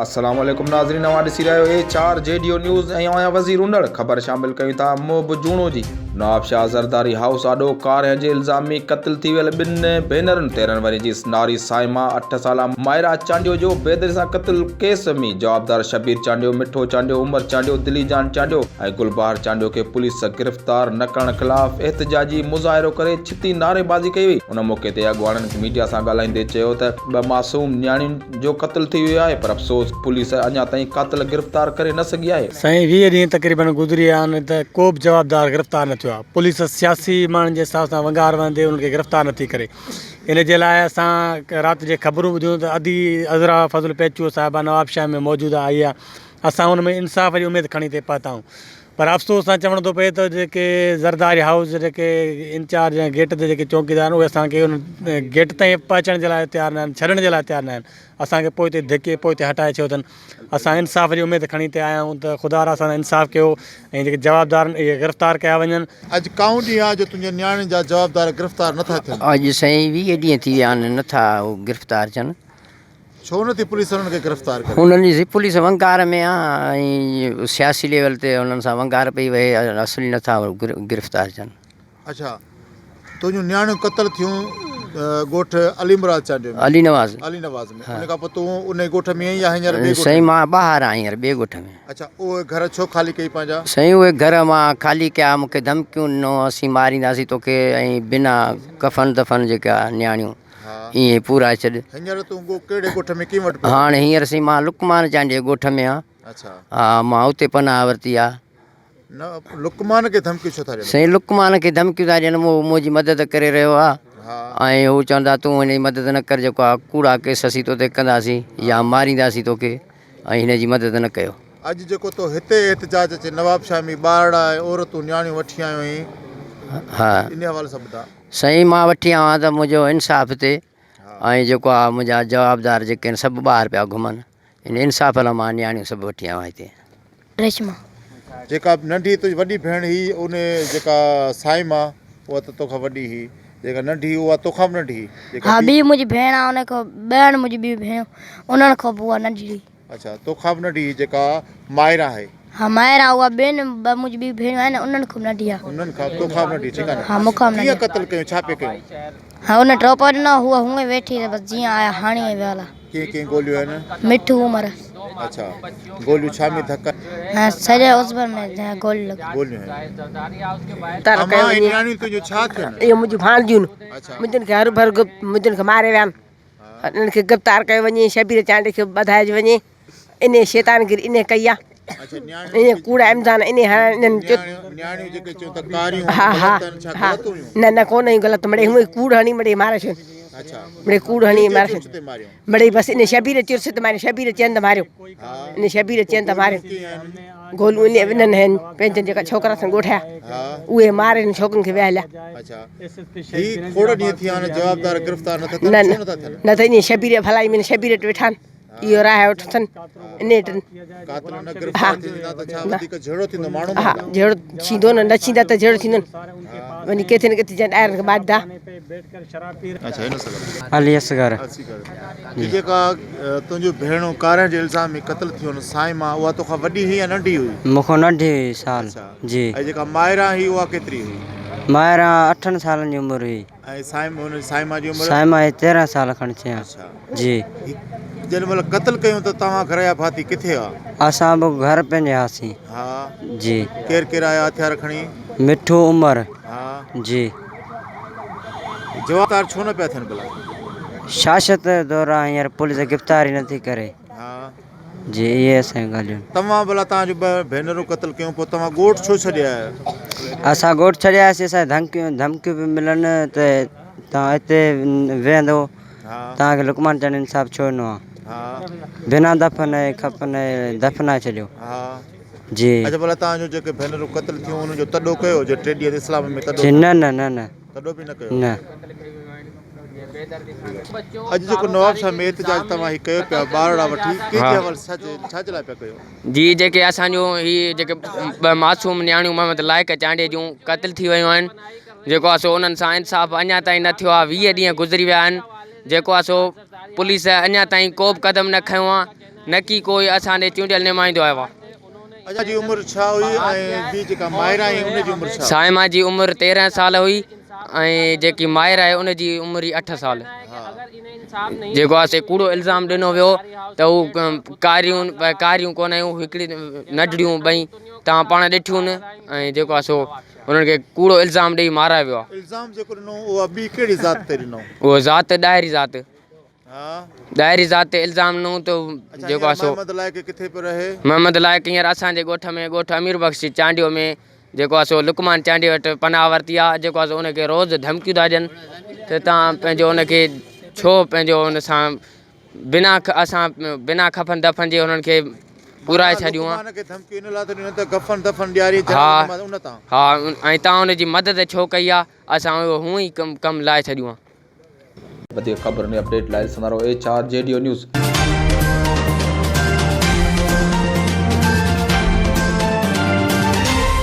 अस्सलाम वालेकुम नाज़रीन, नवां ॾिसी रहियो HRJDO न्यूज़ ऐं आहियां वज़ीर उंडड़। ख़बर शामिल कयूं था मोब जूणो जी। नवाबशाह ज़रदारी हाउस आॾो कार जे इल्ज़ामी क़त्ल थी वियल ॿिनि भेनरुनि 13 वरी जी नारी साइमा 8 साला मायरा चांडियो जो बेदरी सां क़त्ल केस में जवाबदार शबीर चांडियो, मिठो चांडियो, उमर चांडियो, दिली जान चांडियो ऐं गुलबहार चांडियो खे पुलिस गिरफ़्तार न करण ख़िलाफ़ एहतजाजी मुज़ाहिरो करे छिती नारेबाज़ी कई हुई। उन मौक़े ते अॻुवाणनि मीडिया सां ॻाल्हाईंदे चयो त 2 मासूम न्याणियुनि जो क़त्ल थी वियो आहे, पर अफ़सोस पुलिस अञा ताईं कातिल गिरफ़्तार करे न सघी आहे। साईं 20 ॾींहं तक़रीबन गुज़री विया आहिनि त को बि जवाबदार गिरफ़्तार न थियो आहे। पुलिस सियासी माण्हुनि जे हिसाब सां वंगार वहंदे उनखे गिरफ़्तार नथी करे। इन जे लाइ असां राति जे ख़बरूं ॿुधियूं त अदी अज़रा फज़ल पेचू साहिबा नवाबशाह में मौजूदु आई आहे। असां हुन में इंसाफ़ जी उमेदु खणी ते पहुता आहियूं, पर अफ़सोस सां चवणो थो पए त जेके ज़रदारी हाउस जेके इंचार्ज ऐं गेट ते जेके चौकीदार आहिनि उहे असांखे उन गेट ताईं पहुचण जे लाइ तयारु न आहिनि, छॾण जे लाइ तयारु न आहिनि। असांखे पोइ हिते धिके पोइ हिते हटाए छॾियो अथनि। असां इंसाफ़ जी उमेदु खणी ते आया आहियूं त ख़ुदा असां इंसाफ़ कयो ऐं जेके जवाबदार इहे गिरफ़्तार कया वञनि। अॼु काऊं ॾींहुं आहे जो तुंहिंजे नियाणियुनि जा जवाबदार गिरफ़्तार नथा थियनि? अॼु साईं 20 ॾींहं थी विया आहिनि, नथा गिरफ़्तार थियनि। छो नथी पुलिस हुननि खे गिरफ़्तार करे? हुननि जी पुलिस वंगार में आहे ऐं सियासी लेवल ते हुननि सां वंगार पई वहे, असली नथा गिरफ़्तार थियनि। अच्छा, तुंहिंजूं नियाणियूं क़त्ल थियूं ॻोठु अली मुराद चांडियो में, अली नवाज़ में। उन खां पोइ तूं उन ॻोठ में आई आहे हींअर? साईं मां ॿाहिरि आहीं हींअर ॿिए ॻोठ में। अच्छा, उहे घर छो ख़ाली कई पंहिंजा? साईं उहे घर मां ख़ाली कया, मूंखे धमकियूं ॾिनो, असीं मारींदासीं तोखे ऐं बिना कफ़न दफ़न जेका नियाणियूं ईअं पूरा छॾ। हींअर तूं कहिड़े ॻोठ में कीअं वटि? हाणे हींअर साईं मां लुकमान चांडियो ॻोठ में आहियां। अच्छा, हा, मां उते पनाह वरिती आहे। न लुकमान खे धमकियूं छो था ॾियनि? साईं लुकमान खे धमकियूं था ॾियनि, उहो मुंहिंजी मदद करे रहियो आहे ऐं हू चवंदा तूं हिन जी मदद न कर, जेको आहे कूड़ा केस असीं तोते कंदासीं या मारींदासीं तोखे, ऐं हिन जी मदद न कयो। अॼु जेको तो हिते एहतजाज अचे नवाबशाह में ॿारड़ा ऐं औरतूं नियाणियूं वठी आयूं आहीं, हा इन हवाले सां ॿुधा। साईं मां वठी आयो आहियां त मुंहिंजो इंसाफ़ थिए ऐं जेको आहे मुंहिंजा जवाबदार जेके आहिनि सभु ॿाहिरि पिया घुमनि, इन इंसाफ़ लाइ मां नियाणियूं सभु वठी आयो आहियां हिते। रेशमा जेका नंढी तुंहिंजी वॾी भेण हुई उन जेका साइमा उहा त तोखां वॾी हुई, जेका नंढी उहा तोखां बि नंढी? हा, ॿी मुंहिंजी भेण आहे, उन खां ॿाहिरि मुंहिंजी ॿी भेण, उन्हनि खां पोइ उहा नंढी हुई। अच्छा, तोखां बि नंढी जेका मायरा आहे? हा, मायरा उहा ॿियनि मुंहिंजी ॿी भेणियूं आहिनि, उन्हनि खां नंढी आहे। उन्हनि खां तोखां बि नंढी? ठीकु आहे। हा, मूंखां बि कीअं क़त्ल कयूं, छा पे कयूं? हा, उन ड्रॉप ॾिनो, हूअ हूअं वेठी बसि जीअं आया हाणे वियल आहे। कीअं कीअं गोलियूं आहिनि? मिठू उमर। अच्छा, गोलियूं छा में धक? हाँ, सॼे उस्बर में जहाँ गोली लगी। गोलियूं अमा इन्यानी तुझो छा थियनि? ये मुझे भांजियूं मुझन के हर भर मुझन के मारे विया इन्हनि खे गिरफ़्तार कयो वञे, शबीर चांडे खे ॿधाइजो वञे। इन शैतानगिरी इन कई आहे। अच्छा, इन कूड़ा इम्तिहान इन इन्हनि न्याणियूं जेके चयो त कारियूं हा हा हा न कोन ग़लति मड़े हूअं कूड़ हणी मड़े मारे छो। अच्छा, मड़े कूड़ हणी मारे मड़े बसि इन शबीर चुरस त मारियो, शबीर चंद मारियो, इन शबीर चंद मारियो। गोलू इन इन्हनि आहिनि पंहिंजनि जेका छोकिरा अथनि ॻोठिया उहे मारे छोकिरनि खे विया हलिया। अच्छा, ही खोड़ ॾींहं थी विया आहिनि, जवाबदार गिरफ़्तार न न न त इन शबीर भलाई में शबीर वटि वेठा आहिनि, इहो राह वठनि इन वटि। हा हा, जहिड़ो थींदो न थींदा त जहिड़ो थींदो न वञी किथे न किथे ॾाइरनि खे ॿाधदा। अली असगर जेका तुंहिंजूं भेणूं कार जे इल्ज़ाम में क़त्ल थियो न, साइमा उहा तोखां वॾी हुई या नंढी हुई? मूंखां नंढी हुई साल जी। ऐं जेका मायरा हुई उहा केतिरी हुई? मायरा 8 सालनि जी उमिरि हुई ऐं साइमा जी उमिरि? साइमा 13 साल खनि थिया जी। जॾहिं महिल क़त्ल कयूं त तव्हां घर जा भाती किथे आहे? असां बि घर पंहिंजे हुआसीं। हा जी। केरु केरु आया हथियार खणी? मिठू उमर। हा जी। जवाबदार छो न पिया थियनि भला? शासत दौरान हींअर पुलिस गिरफ़्तारी नथी करे। हा जी, इहे असांजी ॻाल्हियूं। तव्हां भला तव्हां जो भेनरूं क़त्ल कयूं पोइ तव्हां ॻोठु छो छॾिया आहियो? असां ॻोठु छॾियासीं, असांखे धमकियूं बि मिलनि त तव्हां हिते वेहंदो, तव्हांखे लुकमान चंद इंसाफ़ छो ॾिनो आहे, बिना दफ़न खपन दफ़नाए छॾियो। हा जी। अच्छा, भला तव्हांजो जेके भेनरूं क़त्ल थियूं उन्हनि जो तॾो कयो जो 3 ॾींहं इस्लाम में तॾो? न न न न तॾो बि न कयो? न। अॼु जेको नवाबशाह में एहतजाज तव्हां ही कयो पिया ॿारड़ा वठी, कंहिंजे हवाले छा जे लाइ पिया कयो? जी, जेके असांजो ही जेके मासूम नियाणियूं मोहम्मद लाइक चांडे जूं क़त्ल थी वियूं आहिनि, जेको आहे सो उन्हनि सां इंसाफ़ अञा ताईं न थियो आहे। 20 ॾींहं गुज़री विया आहिनि, जेको आहे सो पुलिस अञा ताईं को बि क़दम न खयों आहे न की कोई असांजे चूंडियल नुमाइंदो आयो आहे। अॼु जी उमिरि छा हुई ऐं ॿी जेका माहिरा आई उन जी उमिरि छा? साइमा जी उमिरि 13 साल हुई ऐं जेकी माहिर आहे उन जी उमिरि 8 साल। जेको आहे से कूड़ो इल्ज़ाम ॾिनो वियो त हू कारियूं कोन आहियूं, हिकिड़ी नंढड़ियूं ॿई तव्हां पाण ॾिठियूं न, ऐं जेको आहे सो उन्हनि खे कूड़ो इल्ज़ाम ॾेई मारायो वियो आहे। इल्ज़ाम जेको ॾिनो उहा ॿी कहिड़ी ज़ात ते ॾिनो? उहो ज़ात ॾाहिरी ज़ात, हा ॾाहिरी ज़ात ते इल्ज़ाम ॾिनो त जेको आहे सो मोहम्मद लाइक़ किथे पियो रहे? मोहम्मद लाइक़ हींअर असांजे ॻोठ में ॻोठ अमीर बख़्श चांडियो में जेको आहे सो लुकमान चांडियो वटि पनाह वरिती आहे। जेको आहे सो उनखे रोज़ु धमकियूं था ॾियनि त तव्हां पंहिंजो उनखे छो पंहिंजो हुन सां असां बिना खफन दफन जे हुननि खे पुराए छॾियूं आहे। हा ऐं तव्हां हुनजी मदद छो कई आहे, असां हूअं ई कमु लाहे छॾियूं आहे। वधीक ख़बरुनि अपडेट लाइ ॾिसंदा रहो HRJDO न्यूज़।